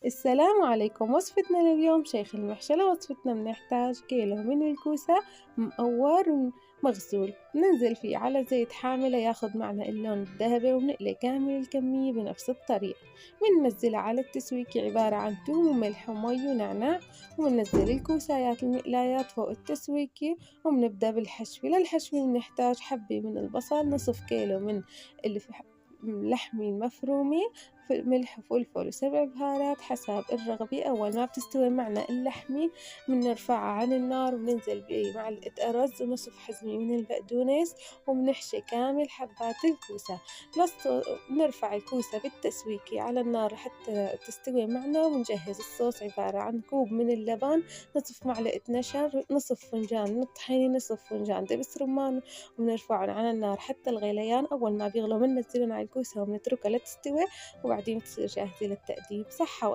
السلام عليكم. وصفتنا لليوم شيخ المحشي. لوصفتنا بنحتاج كيلو من الكوسة مقور مغسول، بننزل فيه على زيت حامي لياخد معنا اللون الذهبي، وبنقلي كامل الكمية بنفس الطريقة. بننزلها على التسويكة، عبارة عن توم وملح ومي ونعناع، وبننزل الكوسايات المقلايات فوق التسويكة، وبنبدأ بالحشو. للحشو بنحتاج حبة من البصل، نصف كيلو من اللحمة المفرومة، ملح وفلفل وسبع بهارات حسب الرغبة. أول ما بتستوي معنا اللحمة بنرفعها عن النار، وبننزل بمعلقة أرز ونصف حزمة من البقدونس، وبنحشي كامل حبات الكوسة. بنرفع الكوسة بالتسويكة على النار حتى تستوي معنا، ونجهز الصوص عبارة عن كوب من اللبن، نصف معلقة نشا، نصف فنجان من الطحينة، نصف فنجان دبس رمان، وبنرفعهم على النار حتى الغليان. أول ما بيغلوا بننزلهم على الكوسة وبنتركها لتستوي، وبعدين بتصير جاهزة للتقديم. صحة